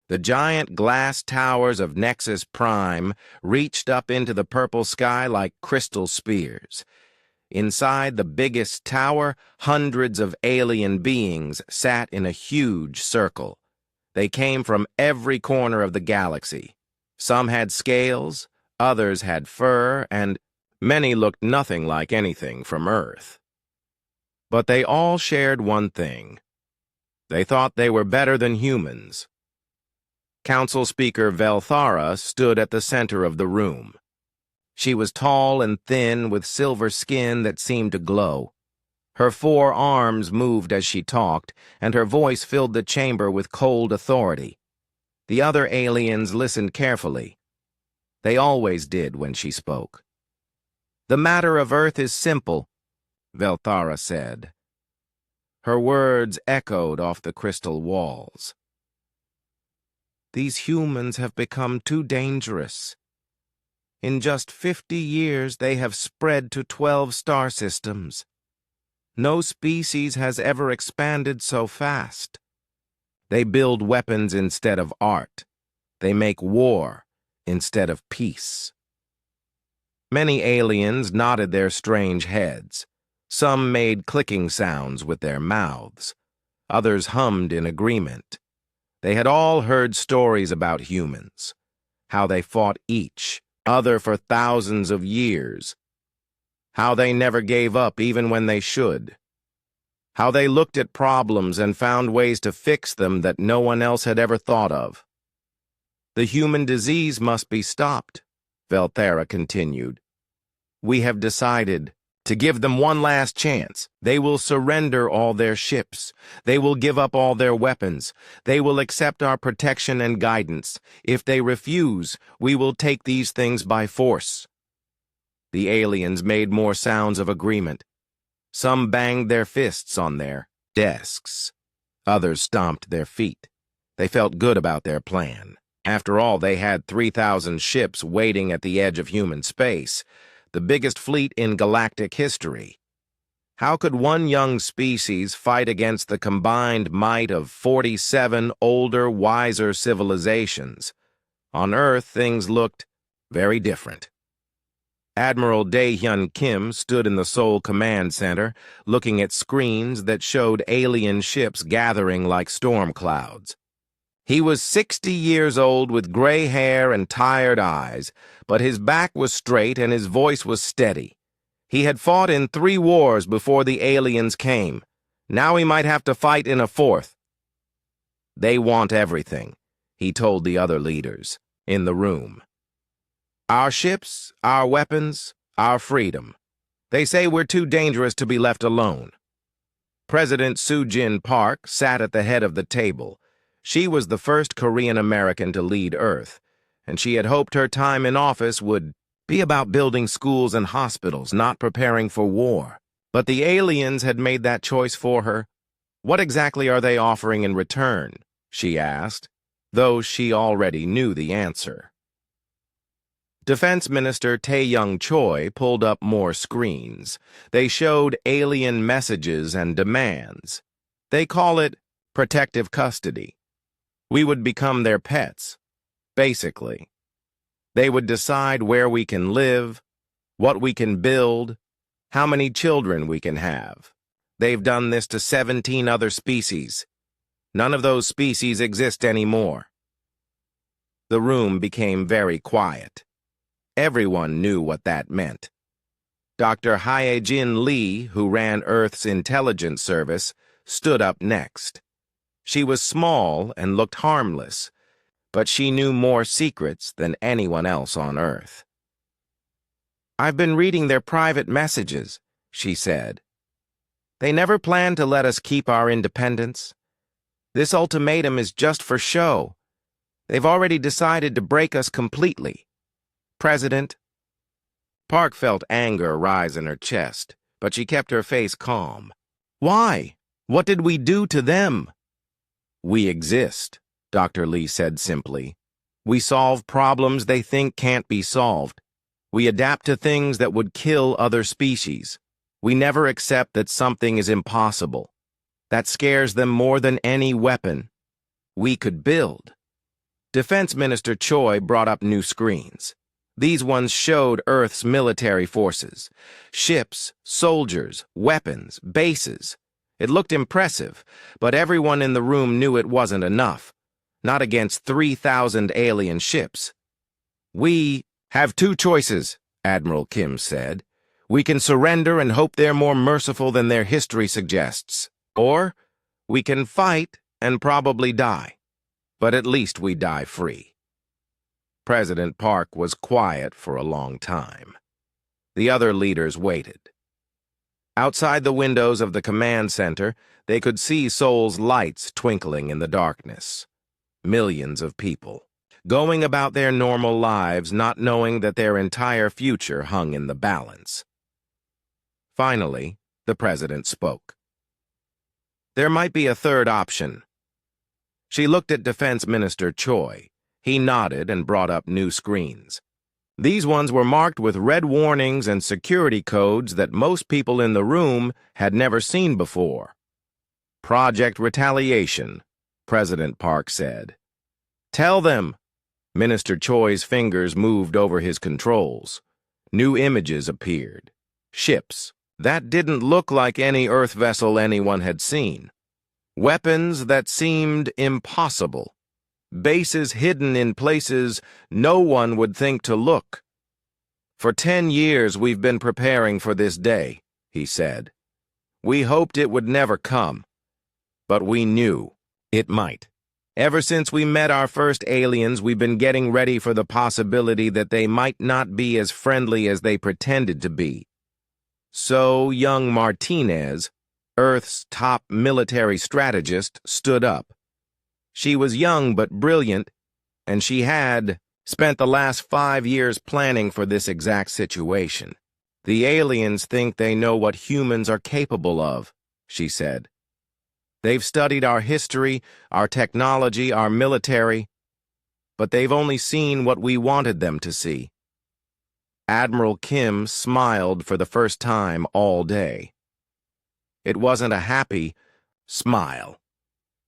The giant glass towers of Nexus Prime reached up into the purple sky like crystal spears. Inside the biggest tower, hundreds of alien beings sat in a huge circle. They came from every corner of the galaxy. Some had scales, others had fur, and many looked nothing like anything from Earth. But they all shared one thing. They thought they were better than humans. Council Speaker Velthara stood at the center of the room. She was tall and thin with silver skin that seemed to glow. Her 4 arms moved as she talked, and her voice filled the chamber with cold authority. The other aliens listened carefully. They always did when she spoke. "The matter of Earth is simple," Velthara said. Her words echoed off the crystal walls. "These humans have become too dangerous. In just 50 years, they have spread to 12 star systems. No species has ever expanded so fast. They build weapons instead of art. They make war instead of peace." Many aliens nodded their strange heads. Some made clicking sounds with their mouths. Others hummed in agreement. They had all heard stories about humans, how they fought each other for thousands of years, how they never gave up even when they should, how they looked at problems and found ways to fix them that no one else had ever thought of. "The human disease must be stopped," Velthara continued. "We have decided to give them one last chance. They will surrender all their ships. They will give up all their weapons. They will accept our protection and guidance. If they refuse, we will take these things by force." The aliens made more sounds of agreement. Some banged their fists on their desks. Others stomped their feet. They felt good about their plan. After all, they had 3,000 ships waiting at the edge of human space, the biggest fleet in galactic history. How could one young species fight against the combined might of 47 older, wiser civilizations? On Earth, things looked very different. Admiral Dae-hyun Kim stood in the Seoul Command Center, looking at screens that showed alien ships gathering like storm clouds. He was 60 years old with gray hair and tired eyes, but his back was straight and his voice was steady. He had fought in 3 wars before the aliens came. Now he might have to fight in a 4th. "They want everything," he told the other leaders in the room. "Our ships, our weapons, our freedom. They say we're too dangerous to be left alone." President Soo-jin Park sat at the head of the table. She was the first Korean American to lead Earth, and she had hoped her time in office would be about building schools and hospitals, not preparing for war. But the aliens had made that choice for her. "What exactly are they offering in return?" she asked, though she already knew the answer. Defense Minister Tae-young Choi pulled up more screens. They showed alien messages and demands. They call it protective custody. We would become their pets, basically. They would decide where we can live, what we can build, how many children we can have. They've done this to 17 other species. None of those species exist anymore. The room became very quiet. Everyone knew what that meant. Dr. Hye-jin Lee, who ran Earth's intelligence service, stood up next. She was small and looked harmless, but she knew more secrets than anyone else on Earth. "I've been reading their private messages," she said. "They never planned to let us keep our independence. This ultimatum is just for show. They've already decided to break us completely. President." Park felt anger rise in her chest, but she kept her face calm. "Why? What did we do to them?" "We exist," Dr. Lee said simply. "We solve problems they think can't be solved. We adapt to things that would kill other species. We never accept that something is impossible. That scares them more than any weapon we could build." Defense Minister Choi brought up new screens. These ones showed Earth's military forces. Ships, soldiers, weapons, bases. It looked impressive, but everyone in the room knew it wasn't enough. Not against 3,000 alien ships. "We have two choices," Admiral Kim said. "We can surrender and hope they're more merciful than their history suggests. Or we can fight and probably die. But at least we die free." President Park was quiet for a long time. The other leaders waited. Outside the windows of the command center, they could see Seoul's lights twinkling in the darkness. Millions of people, going about their normal lives, not knowing that their entire future hung in the balance. Finally, the president spoke. "There might be a third option." She looked at Defense Minister Choi. He nodded and brought up new screens. These ones were marked with red warnings and security codes that most people in the room had never seen before. "Project Retaliation," President Park said. "Tell them." Minister Choi's fingers moved over his controls. New images appeared. Ships that didn't look like any Earth vessel anyone had seen. Weapons that seemed impossible. Bases hidden in places no one would think to look. "For 10 years we've been preparing for this day," he said. "We hoped it would never come, but we knew it might. Ever since we met our first aliens, we've been getting ready for the possibility that they might not be as friendly as they pretended to be." So young Martinez, Earth's top military strategist, stood up. She was young but brilliant, and she had spent the last 5 years planning for this exact situation. "The aliens think they know what humans are capable of," she said. "They've studied our history, our technology, our military, but they've only seen what we wanted them to see." Admiral Kim smiled for the first time all day. It wasn't a happy smile.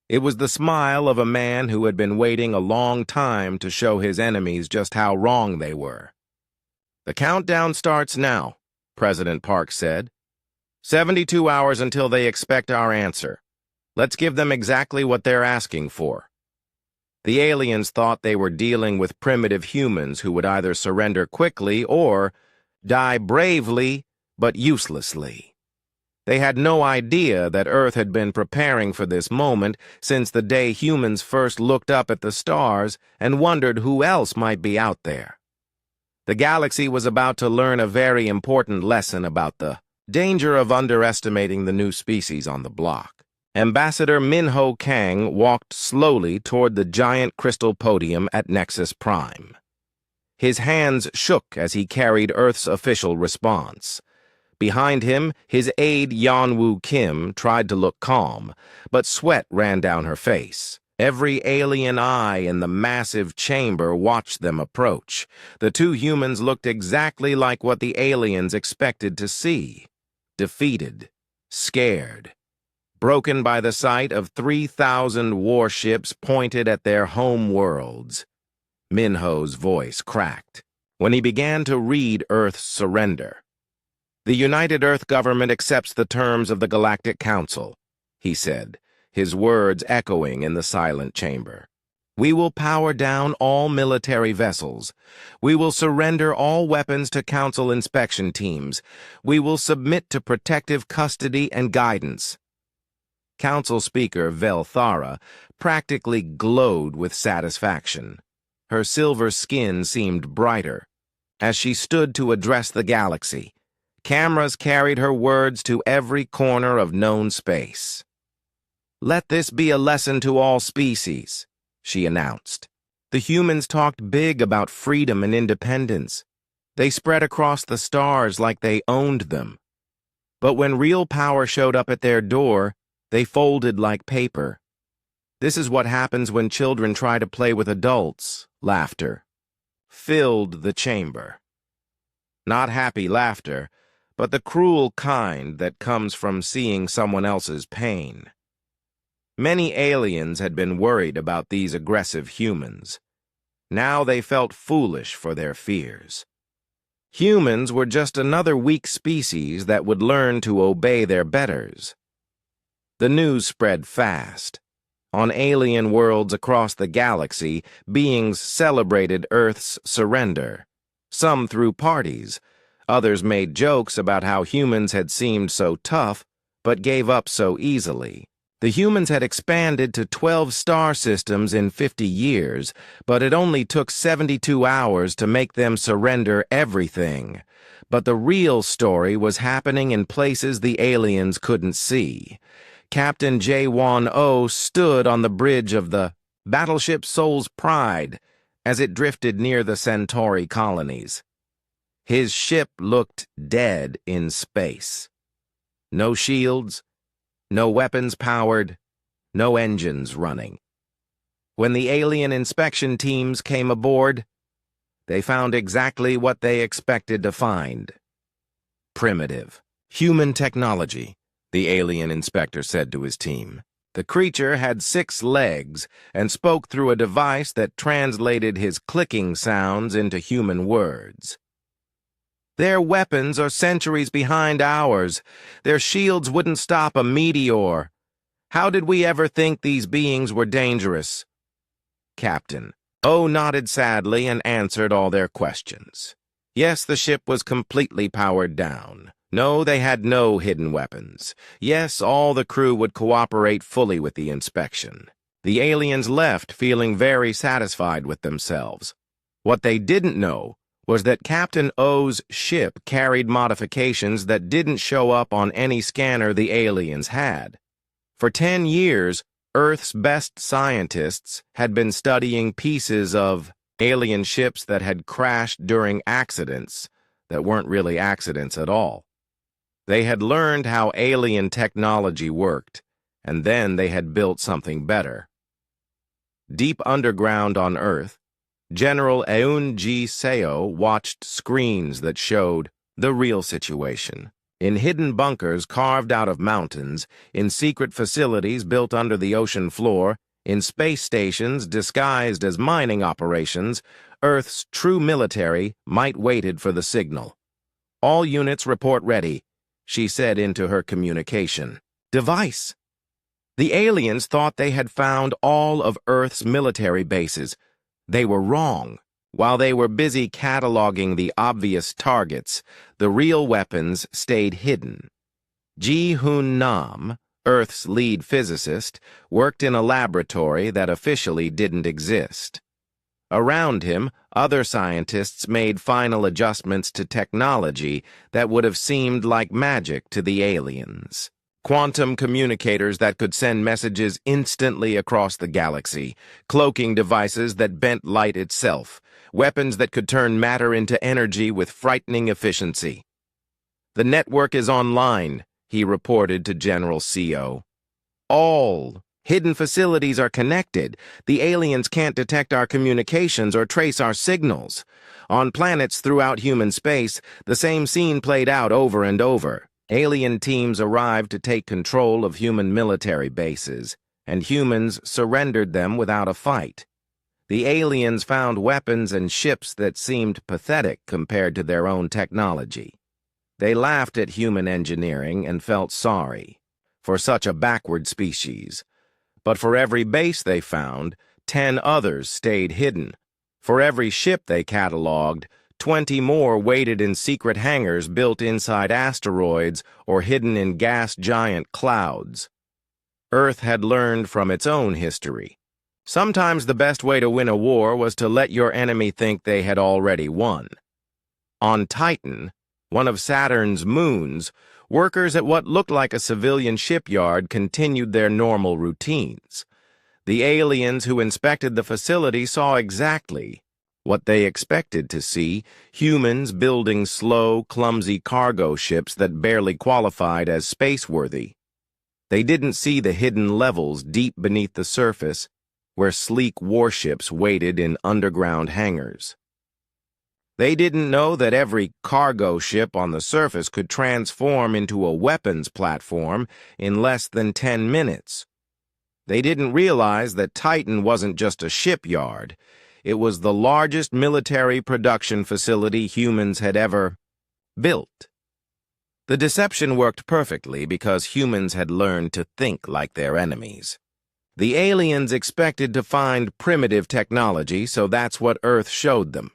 It was the smile of a man who had been waiting a long time to show his enemies just how wrong they were. "The countdown starts now," President Park said. 72 hours until they expect our answer. Let's give them exactly what they're asking for." The aliens thought they were dealing with primitive humans who would either surrender quickly or die bravely but uselessly. They had no idea that Earth had been preparing for this moment since the day humans first looked up at the stars and wondered who else might be out there. The galaxy was about to learn a very important lesson about the danger of underestimating the new species on the block. Ambassador Min-ho Kang walked slowly toward the giant crystal podium at Nexus Prime. His hands shook as he carried Earth's official response. Behind him, his aide Yeonwoo Kim tried to look calm, but sweat ran down her face. Every alien eye in the massive chamber watched them approach. The two humans looked exactly like what the aliens expected to see. Defeated, scared, broken by the sight of 3,000 warships pointed at their home worlds. Min-ho's voice cracked when he began to read Earth's surrender. "The United Earth government accepts the terms of the Galactic Council," he said, his words echoing in the silent chamber. "We will power down all military vessels. We will surrender all weapons to Council inspection teams. We will submit to protective custody and guidance." Council Speaker Vel Thara practically glowed with satisfaction. Her silver skin seemed brighter. As she stood to address the galaxy, cameras carried her words to every corner of known space. "Let this be a lesson to all species," she announced. The humans talked big about freedom and independence. They spread across the stars like they owned them. But when real power showed up at their door, they folded like paper. "This is what happens when children try to play with adults." Laughter filled the chamber. Not happy laughter, but the cruel kind that comes from seeing someone else's pain. Many aliens had been worried about these aggressive humans. Now they felt foolish for their fears. Humans were just another weak species that would learn to obey their betters. The news spread fast. On alien worlds across the galaxy, beings celebrated Earth's surrender. Some threw parties. Others made jokes about how humans had seemed so tough, but gave up so easily. The humans had expanded to 12 star systems in 50 years, but it only took 72 hours to make them surrender everything. But the real story was happening in places the aliens couldn't see. Captain J-1O stood on the bridge of the battleship Soul's Pride as it drifted near the Centauri colonies. His ship looked dead in space. No shields, no weapons powered, no engines running. When the alien inspection teams came aboard, they found exactly what they expected to find. Primitive, human technology, the alien inspector said to his team. The creature had 6 legs and spoke through a device that translated his clicking sounds into human words. Their weapons are centuries behind ours. Their shields wouldn't stop a meteor. How did we ever think these beings were dangerous? Captain O nodded sadly and answered all their questions. Yes, the ship was completely powered down. No, they had no hidden weapons. Yes, all the crew would cooperate fully with the inspection. The aliens left feeling very satisfied with themselves. What they didn't know was that Captain O's ship carried modifications that didn't show up on any scanner the aliens had. For 10 years, Earth's best scientists had been studying pieces of alien ships that had crashed during accidents that weren't really accidents at all. They had learned how alien technology worked, and then they had built something better. Deep underground on Earth, General Eun Ji Seo watched screens that showed the real situation. In hidden bunkers carved out of mountains, in secret facilities built under the ocean floor, in space stations disguised as mining operations, Earth's true military might waited for the signal. All units report ready, she said into her communication device. The aliens thought they had found all of Earth's military bases. They were wrong. While they were busy cataloging the obvious targets, the real weapons stayed hidden. Ji-Hoon Nam, Earth's lead physicist, worked in a laboratory that officially didn't exist. Around him, other scientists made final adjustments to technology that would have seemed like magic to the aliens. Quantum communicators that could send messages instantly across the galaxy, cloaking devices that bent light itself, weapons that could turn matter into energy with frightening efficiency. "The network is online," he reported to General CO. "All hidden facilities are connected. The aliens can't detect our communications or trace our signals. On planets throughout human space, the same scene played out over and over. Alien teams arrived to take control of human military bases, and humans surrendered them without a fight. The aliens found weapons and ships that seemed pathetic compared to their own technology. They laughed at human engineering and felt sorry for such a backward species. But for every base they found, 10 others stayed hidden. For every ship they cataloged, 20 more waited in secret hangars built inside asteroids or hidden in gas giant clouds. Earth had learned from its own history. Sometimes the best way to win a war was to let your enemy think they had already won. On Titan, one of Saturn's moons, workers at what looked like a civilian shipyard continued their normal routines. The aliens who inspected the facility saw exactly what they expected to see: humans building slow, clumsy cargo ships that barely qualified as spaceworthy. They didn't see the hidden levels deep beneath the surface, where sleek warships waited in underground hangars. They didn't know that every cargo ship on the surface could transform into a weapons platform in less than 10 minutes. They didn't realize that Titan wasn't just a shipyard. It was the largest military production facility humans had ever built. The deception worked perfectly because humans had learned to think like their enemies. The aliens expected to find primitive technology, so that's what Earth showed them.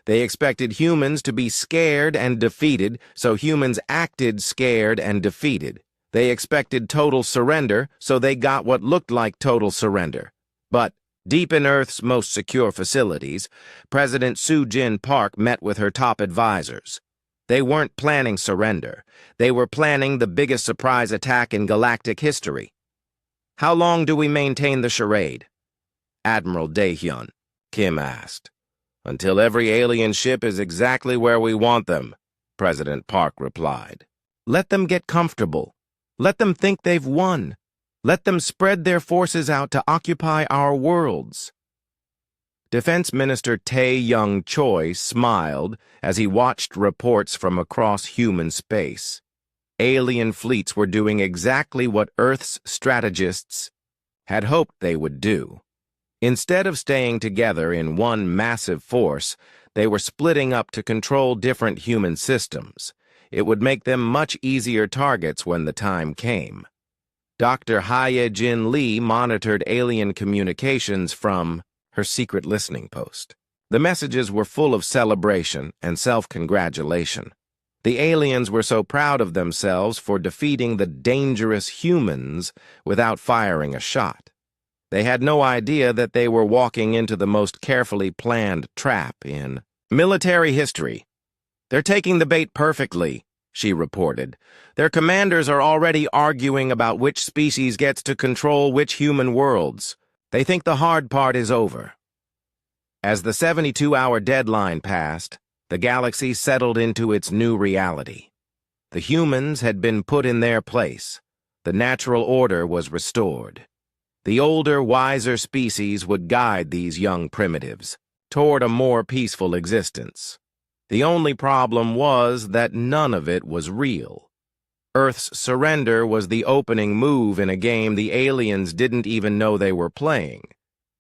They expected humans to be scared and defeated, so humans acted scared and defeated. They expected total surrender, so they got what looked like total surrender. But deep in Earth's most secure facilities, President Soo-Jin Park met with her top advisors. They weren't planning surrender. They were planning the biggest surprise attack in galactic history. "How long do we maintain the charade?" Admiral Dae-hyun, Kim asked. "Until every alien ship is exactly where we want them," President Park replied. "Let them get comfortable. Let them think they've won. Let them spread their forces out to occupy our worlds." Defense Minister Tae Young-choi smiled as he watched reports from across human space. Alien fleets were doing exactly what Earth's strategists had hoped they would do. Instead of staying together in one massive force, they were splitting up to control different human systems. It would make them much easier targets when the time came. Dr. Hye-Jin Lee monitored alien communications from her secret listening post. The messages were full of celebration and self-congratulation. The aliens were so proud of themselves for defeating the dangerous humans without firing a shot. They had no idea that they were walking into the most carefully planned trap in military history. "They're taking the bait perfectly," she reported. "Their commanders are already arguing about which species gets to control which human worlds. They think the hard part is over." As the 72-hour deadline passed, the galaxy settled into its new reality. The humans had been put in their place. The natural order was restored. The older, wiser species would guide these young primitives toward a more peaceful existence. The only problem was that none of it was real. Earth's surrender was the opening move in a game the aliens didn't even know they were playing,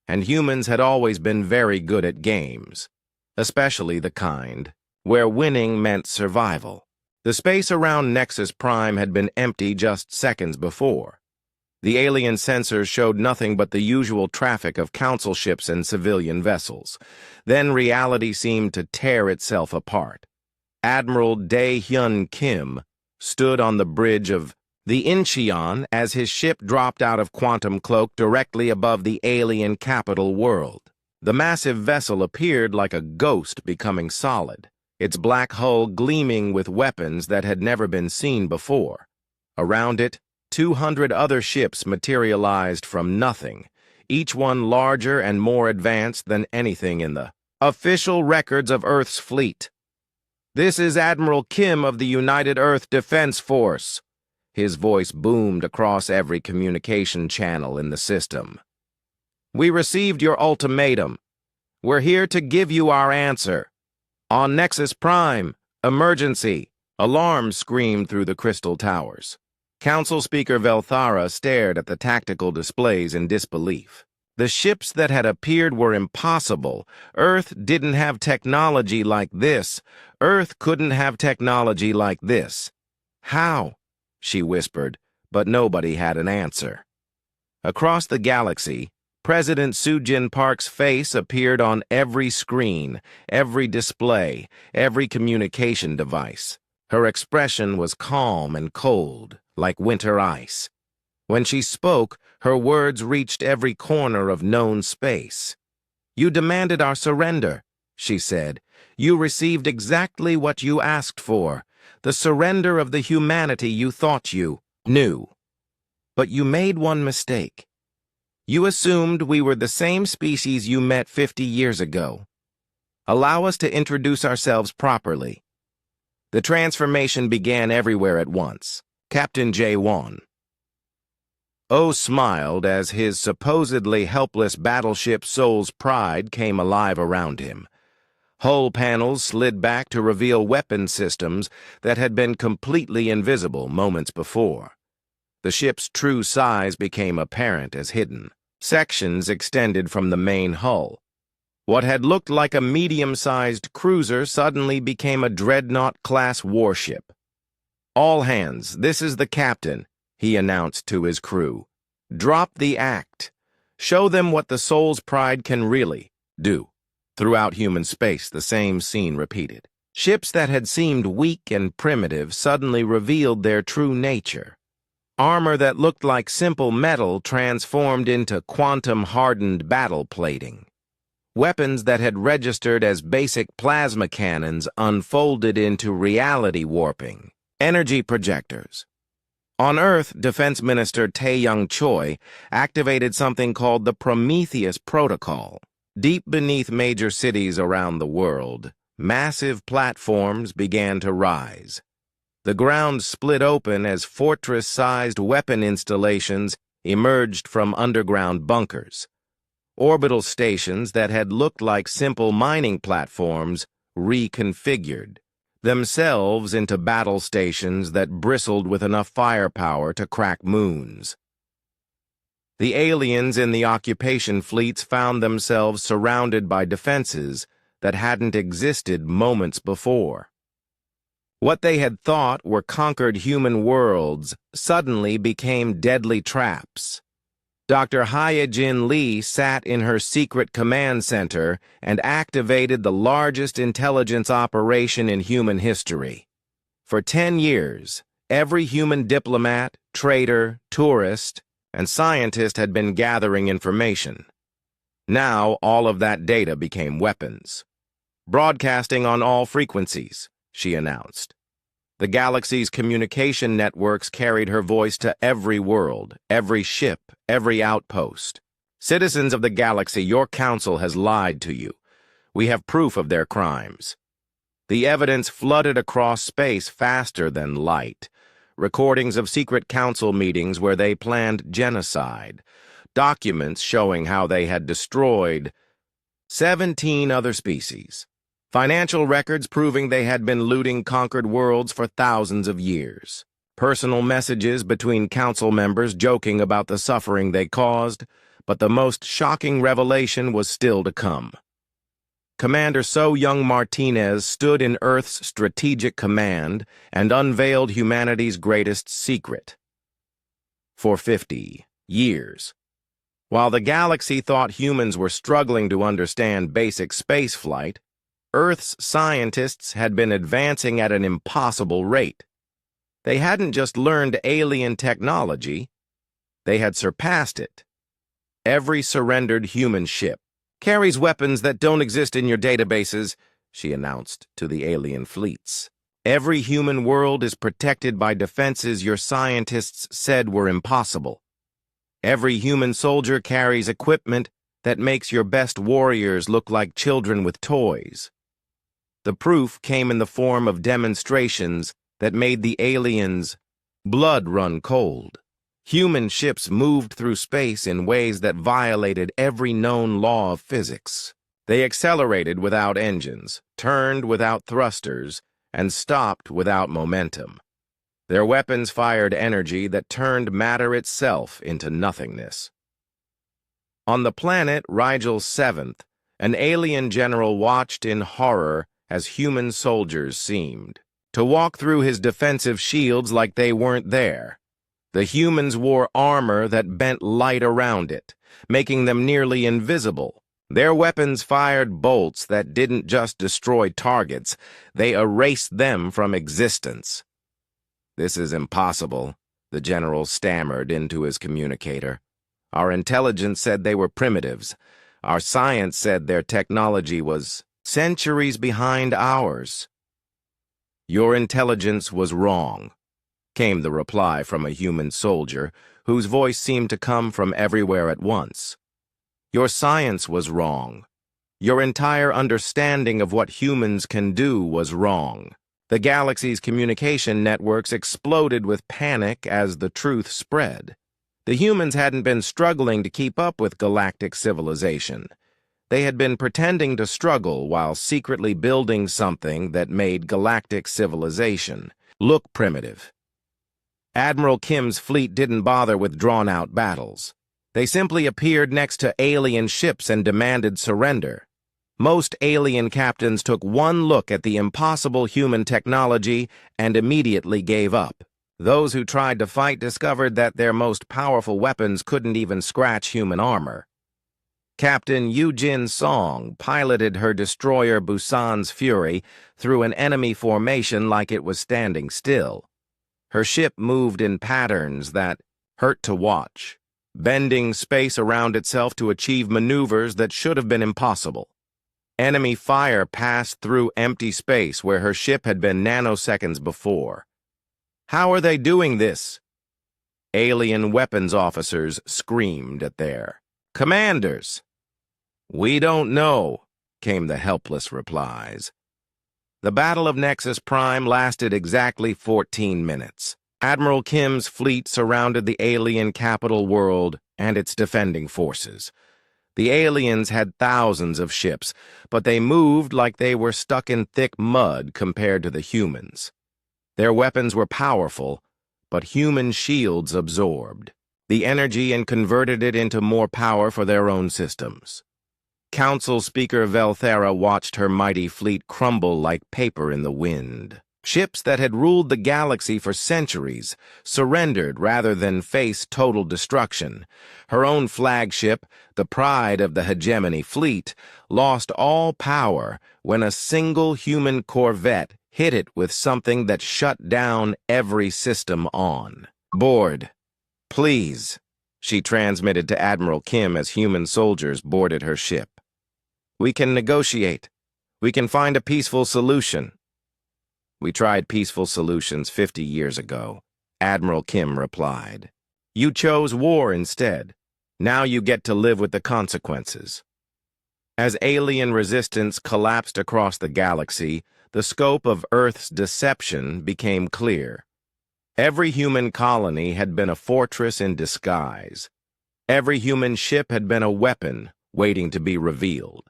and humans had always been very good at games, especially the kind where winning meant survival. The space around Nexus Prime had been empty just seconds before. The alien sensors showed nothing but the usual traffic of council ships and civilian vessels. Then reality seemed to tear itself apart. Admiral Dae-hyun Kim stood on the bridge of the Incheon as his ship dropped out of quantum cloak directly above the alien capital world. The massive vessel appeared like a ghost becoming solid, its black hull gleaming with weapons that had never been seen before. Around it, 200 other ships materialized from nothing, each one larger and more advanced than anything in the official records of Earth's fleet. "This is Admiral Kim of the United Earth Defense Force." His voice boomed across every communication channel in the system. "We received your ultimatum. We're here to give you our answer. On Nexus Prime, emergency!" Alarms screamed through the crystal towers. Council Speaker Velthara stared at the tactical displays in disbelief. The ships that had appeared were impossible. Earth didn't have technology like this. Earth couldn't have technology like this. "How?" she whispered, but nobody had an answer. Across the galaxy, President Soo-Jin Park's face appeared on every screen, every display, every communication device. Her expression was calm and cold, like winter ice. When she spoke, her words reached every corner of known space. "You demanded our surrender," she said. "You received exactly what you asked for, the surrender of the humanity you thought you knew. But you made one mistake. You assumed we were the same species you met 50 years ago. Allow us to introduce ourselves properly." The transformation began everywhere at once. Captain Jae-won. Oh smiled as his supposedly helpless battleship Soul's Pride came alive around him. Hull panels slid back to reveal weapon systems that had been completely invisible moments before. The ship's true size became apparent as hidden. Sections extended from the main hull. What had looked like a medium-sized cruiser suddenly became a dreadnought-class warship. "All hands, this is the captain," he announced to his crew. "Drop the act. Show them what the soul's pride can really do." Throughout human space, the same scene repeated. Ships that had seemed weak and primitive suddenly revealed their true nature. Armor that looked like simple metal transformed into quantum-hardened battle plating. Weapons that had registered as basic plasma cannons unfolded into reality warping. Energy projectors. On Earth, Defense Minister Tae-Young Choi activated something called the Prometheus Protocol. Deep beneath major cities around the world, massive platforms began to rise. The ground split open as fortress-sized weapon installations emerged from underground bunkers. Orbital stations that had looked like simple mining platforms reconfigured themselves into battle stations that bristled with enough firepower to crack moons. The aliens in the occupation fleets found themselves surrounded by defenses that hadn't existed moments before. What they had thought were conquered human worlds suddenly became deadly traps. Dr. Hyejin Lee sat in her secret command center and activated the largest intelligence operation in human history. For 10 years, every human diplomat, trader, tourist, and scientist had been gathering information. Now, all of that data became weapons. "Broadcasting on all frequencies," she announced. The galaxy's communication networks carried her voice to every world, every ship, every outpost. "Citizens of the galaxy, your council has lied to you. We have proof of their crimes." The evidence flooded across space faster than light. Recordings of secret council meetings where they planned genocide. Documents showing how they had destroyed 17 other species. Financial records proving they had been looting conquered worlds for thousands of years. Personal messages between council members joking about the suffering they caused, but the most shocking revelation was still to come. Commander So-Young Martinez stood in Earth's strategic command and unveiled humanity's greatest secret. For 50 years, while the galaxy thought humans were struggling to understand basic spaceflight, Earth's scientists had been advancing at an impossible rate. They hadn't just learned alien technology, they had surpassed it. Every surrendered human ship carries weapons that don't exist in your databases, she announced to the alien fleets. Every human world is protected by defenses your scientists said were impossible. Every human soldier carries equipment that makes your best warriors look like children with toys. The proof came in the form of demonstrations that made the aliens' blood run cold. Human ships moved through space in ways that violated every known law of physics. They accelerated without engines, turned without thrusters, and stopped without momentum. Their weapons fired energy that turned matter itself into nothingness. On the planet Rigel 7th, an alien general watched in horror as human soldiers seemed to walk through his defensive shields like they weren't there. The humans wore armor that bent light around it, making them nearly invisible. Their weapons fired bolts that didn't just destroy targets, they erased them from existence. "This is impossible," the general stammered into his communicator. "Our intelligence said they were primitives. Our science said their technology was centuries behind ours." "Your intelligence was wrong," came the reply from a human soldier whose voice seemed to come from everywhere at once. "Your science was wrong. Your entire understanding of what humans can do was wrong." The galaxy's communication networks exploded with panic as the truth spread. The humans hadn't been struggling to keep up with galactic civilization. They had been pretending to struggle while secretly building something that made galactic civilization look primitive. Admiral Kim's fleet didn't bother with drawn-out battles. They simply appeared next to alien ships and demanded surrender. Most alien captains took one look at the impossible human technology and immediately gave up. Those who tried to fight discovered that their most powerful weapons couldn't even scratch human armor. Captain Yu-Jin Song piloted her destroyer Busan's Fury through an enemy formation like it was standing still. Her ship moved in patterns that hurt to watch, bending space around itself to achieve maneuvers that should have been impossible. Enemy fire passed through empty space where her ship had been nanoseconds before. How are they doing this? Alien weapons officers screamed at their commanders. We don't know, came the helpless replies. The Battle of Nexus Prime lasted exactly 14 minutes. Admiral Kim's fleet surrounded the alien capital world and its defending forces. The aliens had thousands of ships, but they moved like they were stuck in thick mud compared to the humans. Their weapons were powerful, but human shields absorbed the energy and converted it into more power for their own systems. Council Speaker Velthera watched her mighty fleet crumble like paper in the wind. Ships that had ruled the galaxy for centuries surrendered rather than face total destruction. Her own flagship, the pride of the hegemony fleet, lost all power when a single human corvette hit it with something that shut down every system on. Board, please, she transmitted to Admiral Kim as human soldiers boarded her ship. We can negotiate. We can find a peaceful solution. We tried peaceful solutions 50 years ago, Admiral Kim replied. You chose war instead. Now you get to live with the consequences. As alien resistance collapsed across the galaxy, the scope of Earth's deception became clear. Every human colony had been a fortress in disguise. Every human ship had been a weapon waiting to be revealed.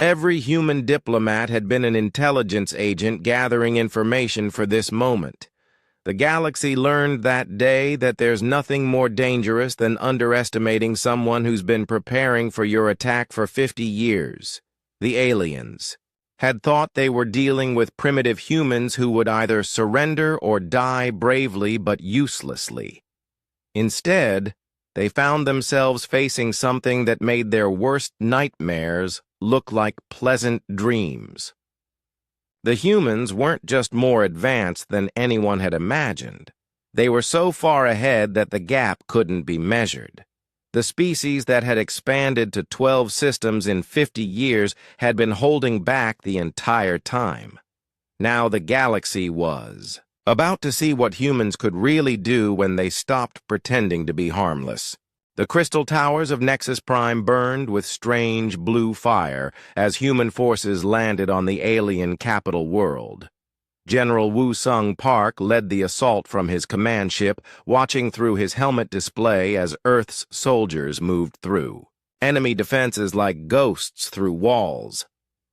Every human diplomat had been an intelligence agent gathering information for this moment. The galaxy learned that day that there's nothing more dangerous than underestimating someone who's been preparing for your attack for 50 years. The aliens had thought they were dealing with primitive humans who would either surrender or die bravely but uselessly. Instead, they found themselves facing something that made their worst nightmares look like pleasant dreams. The humans weren't just more advanced than anyone had imagined. They were so far ahead that the gap couldn't be measured. The species that had expanded to 12 systems in 50 years had been holding back the entire time. Now the galaxy was about to see what humans could really do when they stopped pretending to be harmless. The crystal towers of Nexus Prime burned with strange blue fire as human forces landed on the alien capital world. General Woo-Sung Park led the assault from his command ship, watching through his helmet display as Earth's soldiers moved through. Enemy defenses like ghosts through walls.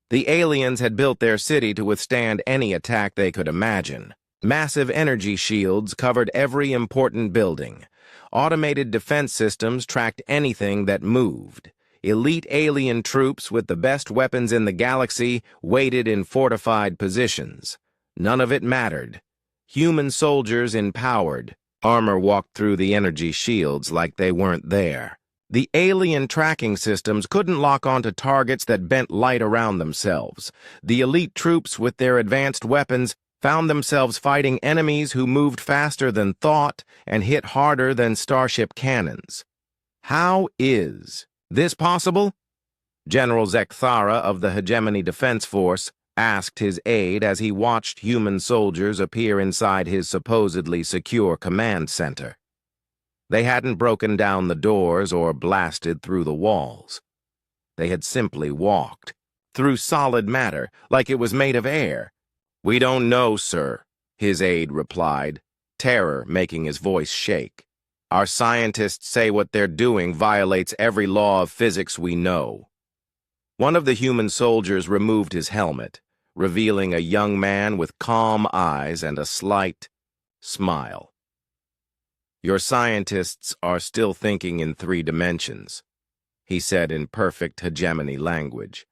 The aliens had built their city to withstand any attack they could imagine. Massive energy shields covered every important building. Automated defense systems tracked anything that moved. Elite alien troops with the best weapons in the galaxy waited in fortified positions. None of it mattered. Human soldiers empowered. Armor walked through the energy shields like they weren't there. The alien tracking systems couldn't lock onto targets that bent light around themselves. The elite troops with their advanced weapons found themselves fighting enemies who moved faster than thought and hit harder than starship cannons. How is this possible? General Zekthara of the Hegemony Defense Force asked his aide as he watched human soldiers appear inside his supposedly secure command center. They hadn't broken down the doors or blasted through the walls. They had simply walked through solid matter like it was made of air. We don't know, sir, his aide replied, terror making his voice shake. Our scientists say what they're doing violates every law of physics we know. One of the human soldiers removed his helmet, revealing a young man with calm eyes and a slight smile. Your scientists are still thinking in 3 dimensions, he said in perfect hegemony language.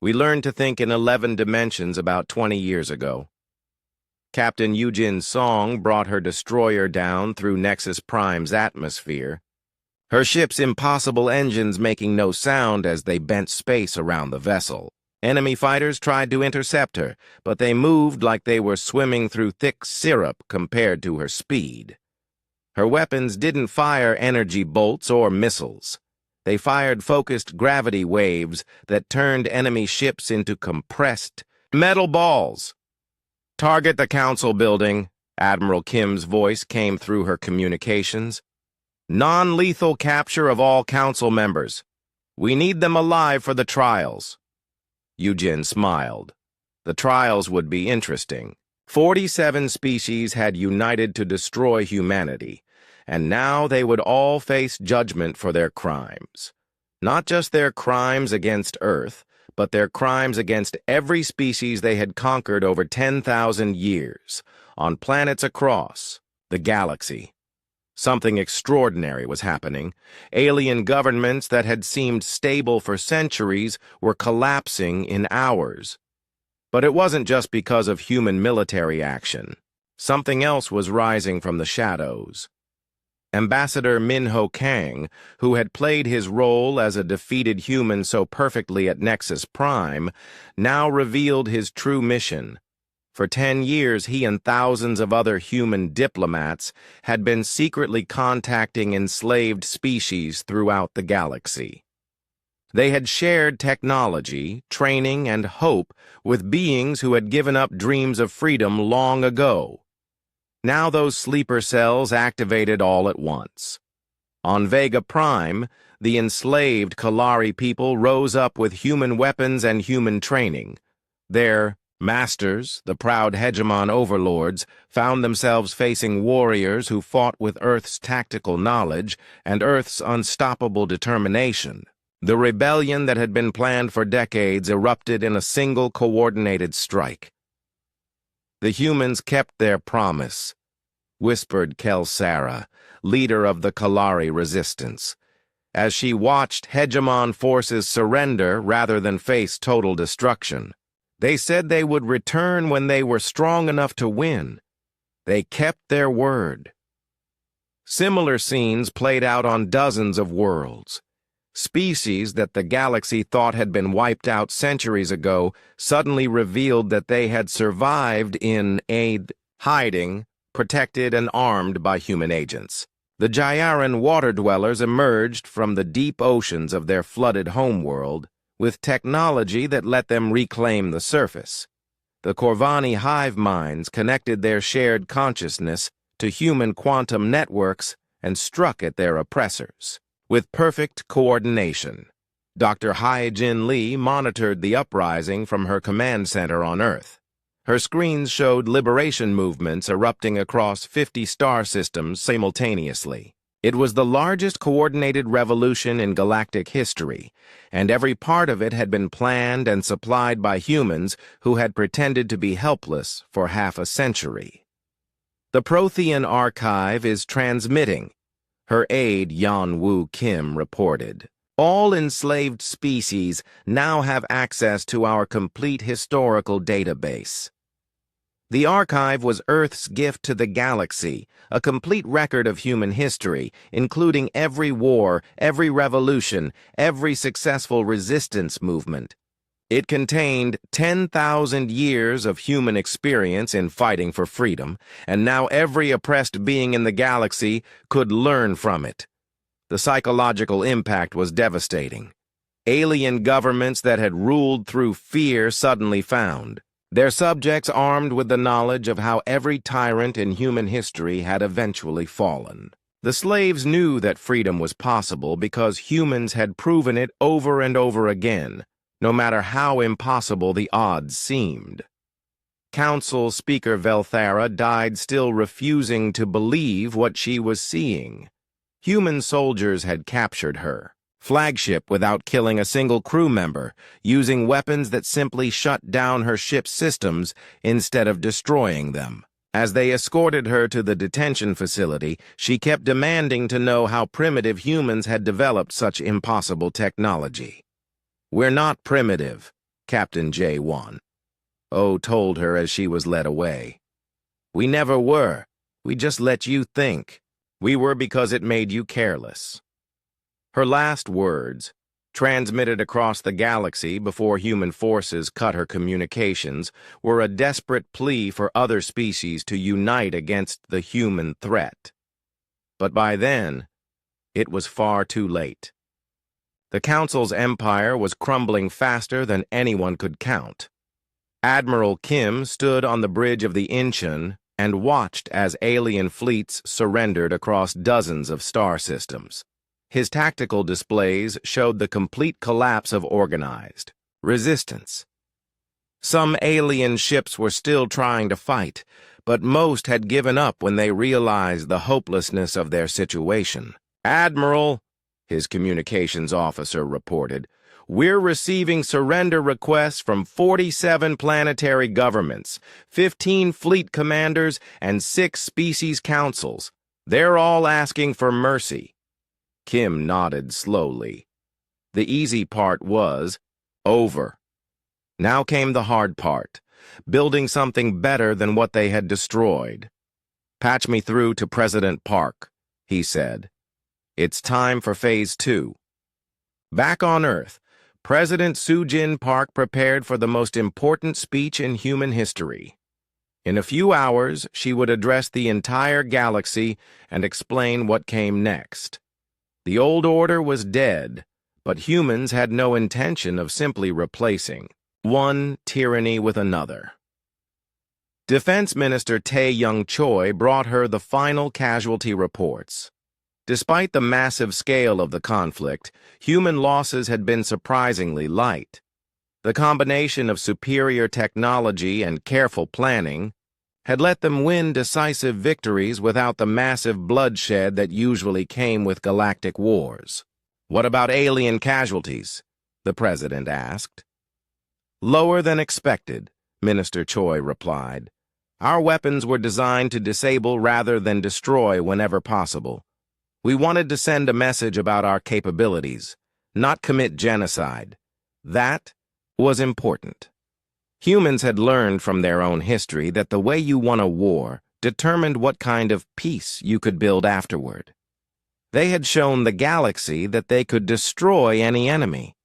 We learned to think in 11 dimensions about 20 years ago. Captain Yujin's song brought her destroyer down through Nexus Prime's atmosphere, her ship's impossible engines making no sound as they bent space around the vessel. Enemy fighters tried to intercept her, but they moved like they were swimming through thick syrup compared to her speed. Her weapons didn't fire energy bolts or missiles. They fired focused gravity waves that turned enemy ships into compressed metal balls. "Target the council building," Admiral Kim's voice came through her communications. "Non-lethal capture of all council members. We need them alive for the trials." Yujin smiled. The trials would be interesting. 47 species had united to destroy humanity, and now they would all face judgment for their crimes. Not just their crimes against Earth, but their crimes against every species they had conquered over 10,000 years, on planets across the galaxy. Something extraordinary was happening. Alien governments that had seemed stable for centuries were collapsing in hours. But it wasn't just because of human military action. Something else was rising from the shadows. Ambassador Minho Kang, who had played his role as a defeated human so perfectly at Nexus Prime, now revealed his true mission. For 10 years, he and thousands of other human diplomats had been secretly contacting enslaved species throughout the galaxy. They had shared technology, training, and hope with beings who had given up dreams of freedom long ago. Now those sleeper cells activated all at once. On Vega Prime, the enslaved Kalari people rose up with human weapons and human training. Their masters, the proud hegemon overlords, found themselves facing warriors who fought with Earth's tactical knowledge and Earth's unstoppable determination. The rebellion that had been planned for decades erupted in a single coordinated strike. "The humans kept their promise," whispered Kelsara, leader of the Kalari resistance, as she watched hegemon forces surrender rather than face total destruction. "They said they would return when they were strong enough to win. They kept their word." Similar scenes played out on dozens of worlds. Species that the galaxy thought had been wiped out centuries ago suddenly revealed that they had survived in hiding, protected and armed by human agents. The Gyaran water-dwellers emerged from the deep oceans of their flooded homeworld with technology that let them reclaim the surface. The Corvani hive minds connected their shared consciousness to human quantum networks and struck at their oppressors. With perfect coordination, Dr. Hai-Jin Lee monitored the uprising from her command center on Earth. Her screens showed liberation movements erupting across 50 star systems simultaneously. It was the largest coordinated revolution in galactic history, and every part of it had been planned and supplied by humans who had pretended to be helpless for half a century. "The Prothean archive is transmitting," her aide Yan-Woo Kim reported. "All enslaved species now have access to our complete historical database." The archive was Earth's gift to the galaxy, a complete record of human history, including every war, every revolution, every successful resistance movement. It contained 10,000 years of human experience in fighting for freedom, and now every oppressed being in the galaxy could learn from it. The psychological impact was devastating. Alien governments that had ruled through fear suddenly found their subjects armed with the knowledge of how every tyrant in human history had eventually fallen. The slaves knew that freedom was possible because humans had proven it over and over again, no matter how impossible the odds seemed. Council Speaker Velthara died still refusing to believe what she was seeing. Human soldiers had captured her flagship without killing a single crew member, using weapons that simply shut down her ship's systems instead of destroying them. As they escorted her to the detention facility, she kept demanding to know how primitive humans had developed such impossible technology. "We're not primitive," Captain J1. O told her as she was led away. We never were. We just let you think. We were because it made you careless. Her last words, transmitted across the galaxy before human forces cut her communications, were a desperate plea for other species to unite against the human threat. But by then, it was far too late. The Council's empire was crumbling faster than anyone could count. Admiral Kim stood on the bridge of the Incheon and watched as alien fleets surrendered across dozens of star systems. His tactical displays showed the complete collapse of organized resistance. Some alien ships were still trying to fight, but most had given up when they realized the hopelessness of their situation. "Admiral," his communications officer reported, "we're receiving surrender requests from 47 planetary governments, 15 fleet commanders, and 6 species councils. They're all asking for mercy." Kim nodded slowly. The easy part was over. Now came the hard part, building something better than what they had destroyed. "Patch me through to President Park," he said. "It's time for Phase 2. Back on Earth, President Soo-Jin Park prepared for the most important speech in human history. In a few hours, she would address the entire galaxy and explain what came next. The old order was dead, but humans had no intention of simply replacing one tyranny with another. Defense Minister Tae Young-choi brought her the final casualty reports. Despite the massive scale of the conflict, human losses had been surprisingly light. The combination of superior technology and careful planning had let them win decisive victories without the massive bloodshed that usually came with galactic wars. "What about alien casualties?" the president asked. "Lower than expected," Minister Choi replied. "Our weapons were designed to disable rather than destroy whenever possible. We wanted to send a message about our capabilities, not commit genocide. That was important." Humans had learned from their own history that the way you won a war determined what kind of peace you could build afterward. They had shown the galaxy that they could destroy any enemy,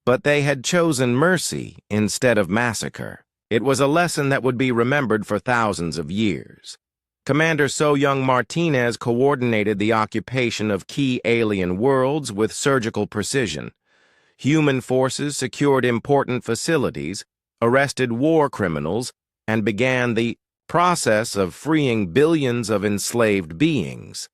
but they had chosen mercy instead of massacre. It was a lesson that would be remembered for thousands of years. Commander So-Young Martinez coordinated the occupation of key alien worlds with surgical precision. Human forces secured important facilities, arrested war criminals, and began the process of freeing billions of enslaved beings.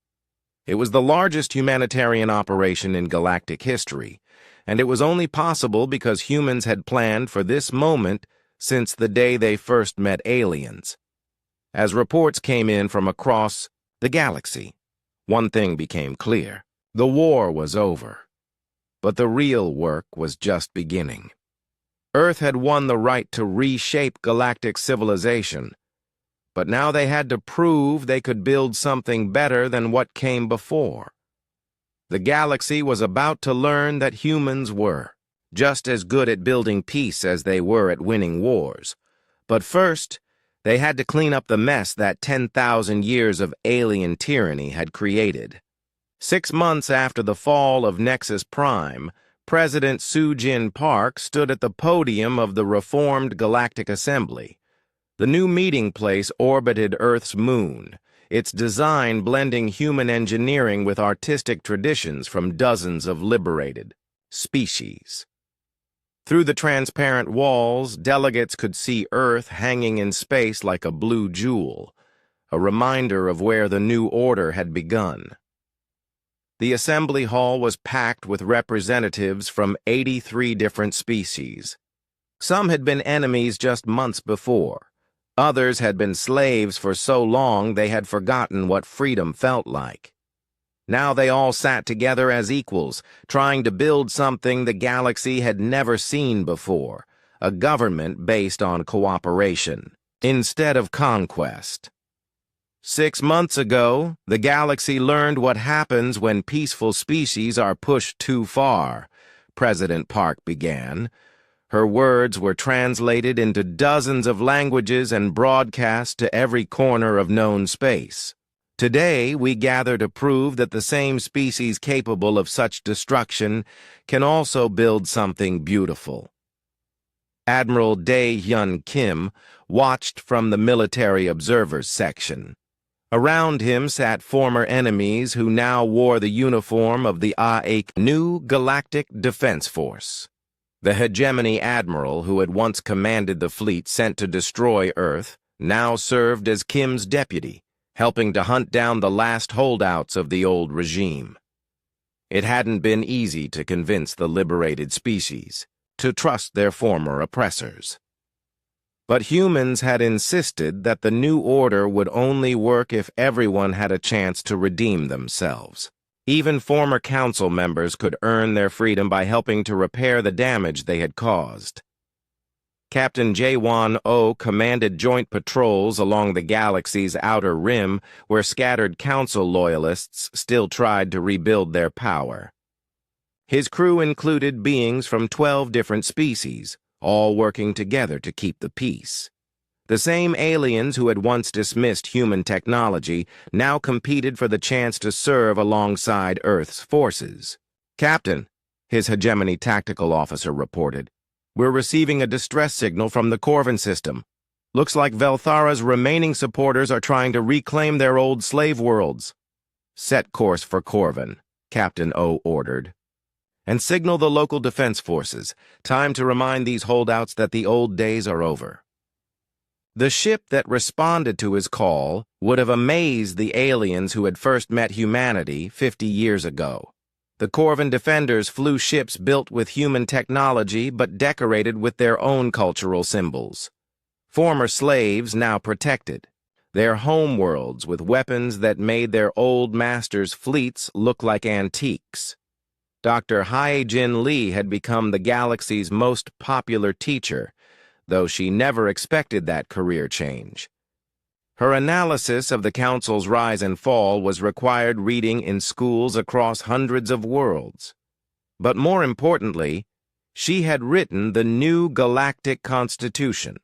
It was the largest humanitarian operation in galactic history, and it was only possible because humans had planned for this moment since the day they first met aliens. As reports came in from across the galaxy, one thing became clear. The war was over, but the real work was just beginning. Earth had won the right to reshape galactic civilization, but now they had to prove they could build something better than what came before. The galaxy was about to learn that humans were just as good at building peace as they were at winning wars. But first, they had to clean up the mess that 10,000 years of alien tyranny had created. 6 months after the fall of Nexus Prime, President Soo-Jin Park stood at the podium of the reformed Galactic Assembly. The new meeting place orbited Earth's moon, its design blending human engineering with artistic traditions from dozens of liberated species. Through the transparent walls, delegates could see Earth hanging in space like a blue jewel, a reminder of where the new order had begun. The assembly hall was packed with representatives from 83 different species. Some had been enemies just months before. Others had been slaves for so long they had forgotten what freedom felt like. Now they all sat together as equals, trying to build something the galaxy had never seen before, a government based on cooperation, instead of conquest. 6 months ago, the galaxy learned what happens when peaceful species are pushed too far, President Park began. Her words were translated into dozens of languages and broadcast to every corner of known space. Today, we gather to prove that the same species capable of such destruction can also build something beautiful. Admiral Dae-Hyun Kim watched from the military observers section. Around him sat former enemies who now wore the uniform of the new Galactic Defense Force. The hegemony admiral who had once commanded the fleet sent to destroy Earth now served as Kim's deputy, helping to hunt down the last holdouts of the old regime. It hadn't been easy to convince the liberated species to trust their former oppressors. But humans had insisted that the new order would only work if everyone had a chance to redeem themselves. Even former council members could earn their freedom by helping to repair the damage they had caused. Captain Jae-won-oh commanded joint patrols along the galaxy's outer rim where scattered council loyalists still tried to rebuild their power. His crew included beings from 12 different species, all working together to keep the peace. The same aliens who had once dismissed human technology now competed for the chance to serve alongside Earth's forces. "Captain," his hegemony tactical officer reported, "we're receiving a distress signal from the Corvin system. Looks like Velthara's remaining supporters are trying to reclaim their old slave worlds." "Set course for Corvin," Captain O ordered. "And signal the local defense forces. Time to remind these holdouts that the old days are over." The ship that responded to his call would have amazed the aliens who had first met humanity 50 years ago. The Corvin defenders flew ships built with human technology but decorated with their own cultural symbols. Former slaves now protected, their homeworlds with weapons that made their old masters' fleets look like antiques. Dr. Hae-Jin Lee had become the galaxy's most popular teacher, though she never expected that career change. Her analysis of the Council's rise and fall was required reading in schools across hundreds of worlds. But more importantly, she had written the new Galactic Constitution,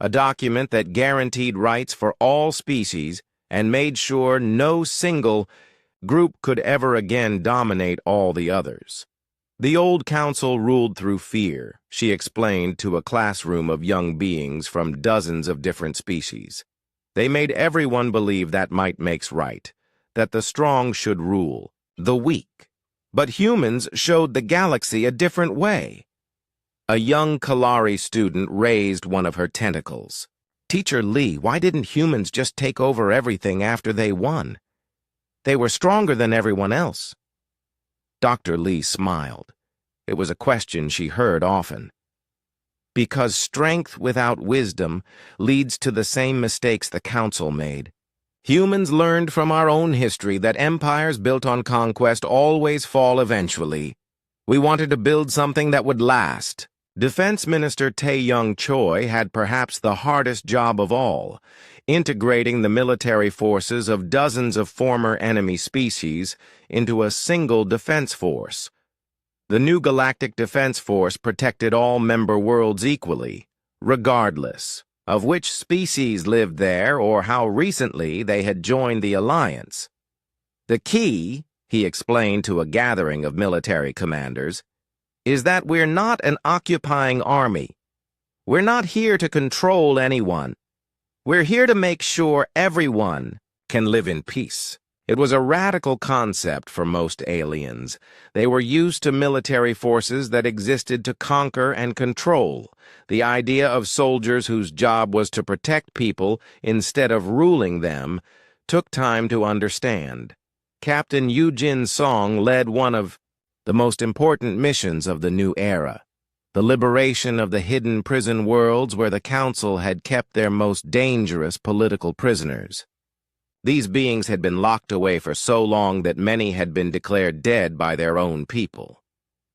a document that guaranteed rights for all species and made sure no single group could ever again dominate all the others. The old council ruled through fear, she explained to a classroom of young beings from dozens of different species. They made everyone believe that might makes right, that the strong should rule, the weak. But humans showed the galaxy a different way. A young Kalari student raised one of her tentacles. "Teacher Lee, why didn't humans just take over everything after they won? They were stronger than everyone else." Dr. Lee smiled. It was a question she heard often. "Because strength without wisdom leads to the same mistakes the Council made. Humans learned from our own history that empires built on conquest always fall eventually. We wanted to build something that would last." Defense Minister Tae-Young Choi had perhaps the hardest job of all, integrating the military forces of dozens of former enemy species into a single defense force. The new Galactic Defense Force protected all member worlds equally, regardless of which species lived there or how recently they had joined the alliance. "The key," he explained to a gathering of military commanders, "is that we're not an occupying army. We're not here to control anyone. We're here to make sure everyone can live in peace." It was a radical concept for most aliens. They were used to military forces that existed to conquer and control. The idea of soldiers whose job was to protect people instead of ruling them took time to understand. Captain Yoo-Jin Song led one of the most important missions of the new era, the liberation of the hidden prison worlds where the Council had kept their most dangerous political prisoners. These beings had been locked away for so long that many had been declared dead by their own people.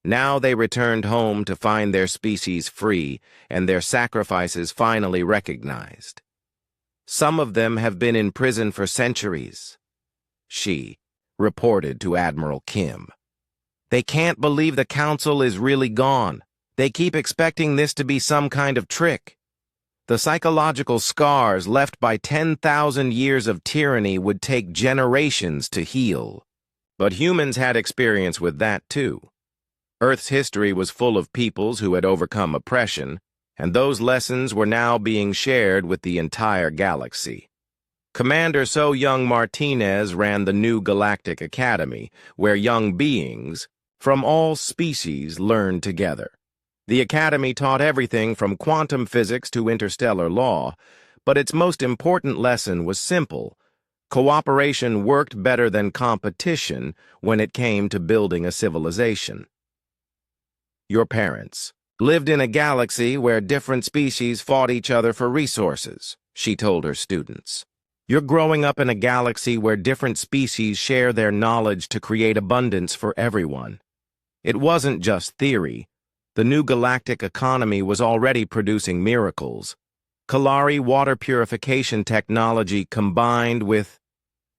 Now they returned home to find their species free and their sacrifices finally recognized. "Some of them have been in prison for centuries," she reported to Admiral Kim. "They can't believe the Council is really gone. They keep expecting this to be some kind of trick. The psychological scars left by 10,000 years of tyranny would take generations to heal. But humans had experience with that too. Earth's history was full of peoples who had overcome oppression, and those lessons were now being shared with the entire galaxy. Commander So Young Martinez ran the new Galactic Academy, where young beings from all species learned together. The Academy taught everything from quantum physics to interstellar law, but its most important lesson was simple. Cooperation worked better than competition when it came to building a civilization. Your parents lived in a galaxy where different species fought each other for resources, she told her students. You're growing up in a galaxy where different species share their knowledge to create abundance for everyone. It wasn't just theory. The new galactic economy was already producing miracles. Kalari water purification technology combined with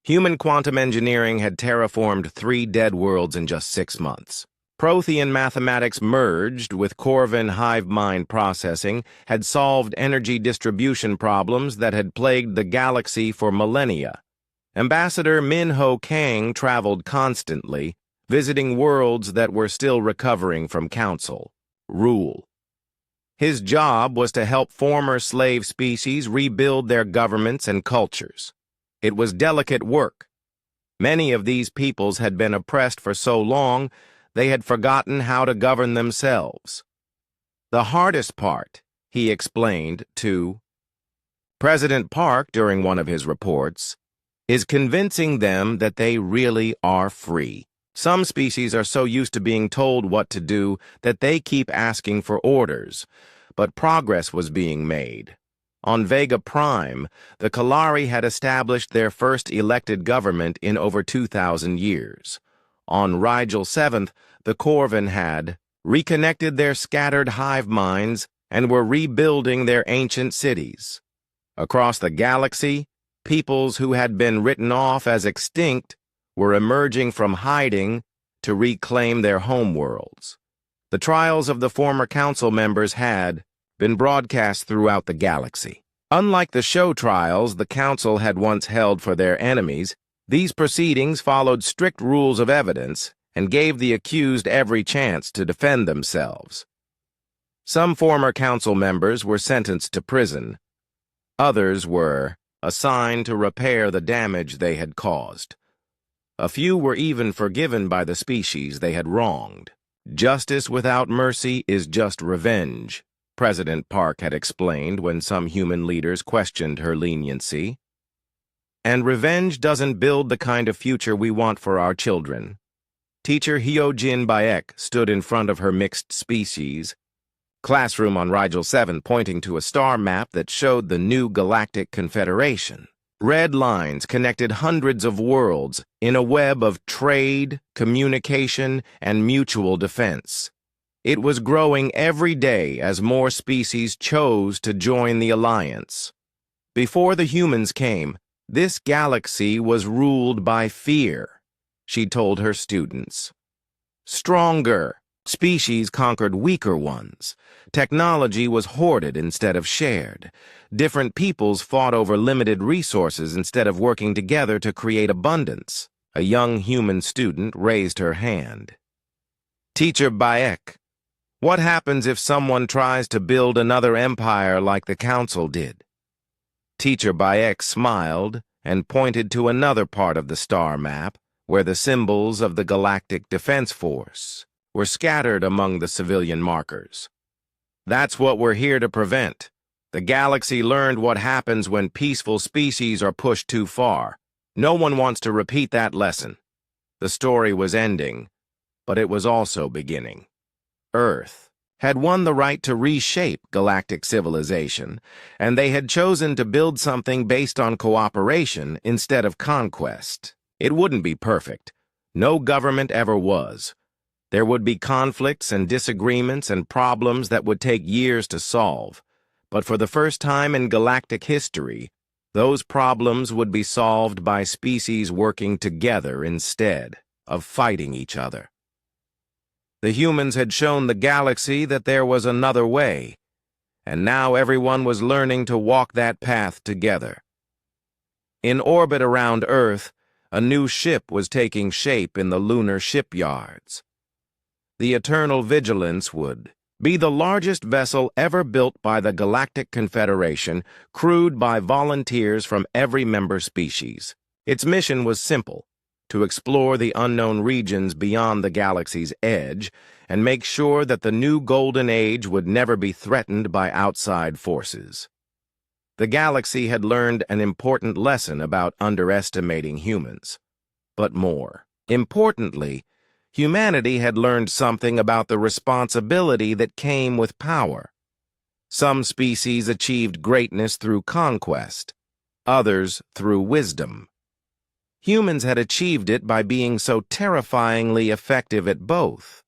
human quantum engineering had terraformed 3 dead worlds in just 6 months. Prothean mathematics merged with Corvin hive mind processing had solved energy distribution problems that had plagued the galaxy for millennia. Ambassador Min-Ho Kang traveled constantly, visiting worlds that were still recovering from council rule. His job was to help former slave species rebuild their governments and cultures. It was delicate work. Many of these peoples had been oppressed for so long they had forgotten how to govern themselves. The hardest part, he explained to President Park during one of his reports, is convincing them that they really are free. Some species are so used to being told what to do that they keep asking for orders, but progress was being made. On Vega Prime, the Kalari had established their first elected government in over 2,000 years. On Rigel 7th, the Corvin had reconnected their scattered hive minds and were rebuilding their ancient cities. Across the galaxy, peoples who had been written off as extinct were emerging from hiding to reclaim their homeworlds. The trials of the former council members had been broadcast throughout the galaxy. Unlike the show trials the council had once held for their enemies, these proceedings followed strict rules of evidence and gave the accused every chance to defend themselves. Some former council members were sentenced to prison. Others were assigned to repair the damage they had caused. A few were even forgiven by the species they had wronged. Justice without mercy is just revenge, President Park had explained when some human leaders questioned her leniency. And revenge doesn't build the kind of future we want for our children. Teacher Hyojin Baek stood in front of her mixed species classroom on Rigel 7, pointing to a star map that showed the new Galactic Confederation. Red lines connected hundreds of worlds in a web of trade, communication, and mutual defense. It was growing every day as more species chose to join the alliance. Before the humans came, this galaxy was ruled by fear, she told her students. Stronger species conquered weaker ones. Technology was hoarded instead of shared. Different peoples fought over limited resources instead of working together to create abundance. A young human student raised her hand. Teacher Baek, what happens if someone tries to build another empire like the council did? Teacher Baek smiled and pointed to another part of the star map where the symbols of the Galactic Defense Force were scattered among the civilian markers. That's what we're here to prevent. The galaxy learned what happens when peaceful species are pushed too far. No one wants to repeat that lesson. The story was ending, but it was also beginning. Earth had won the right to reshape galactic civilization, and they had chosen to build something based on cooperation instead of conquest. It wouldn't be perfect. No government ever was. There would be conflicts and disagreements and problems that would take years to solve. But for the first time in galactic history, those problems would be solved by species working together instead of fighting each other. The humans had shown the galaxy that there was another way, and now everyone was learning to walk that path together. In orbit around Earth, a new ship was taking shape in the lunar shipyards. The Eternal Vigilance would be the largest vessel ever built by the Galactic Confederation, crewed by volunteers from every member species. Its mission was simple: to explore the unknown regions beyond the galaxy's edge and make sure that the new Golden Age would never be threatened by outside forces. The galaxy had learned an important lesson about underestimating humans. But more importantly, humanity had learned something about the responsibility that came with power. Some species achieved greatness through conquest, others through wisdom. Humans had achieved it by being so terrifyingly effective at both.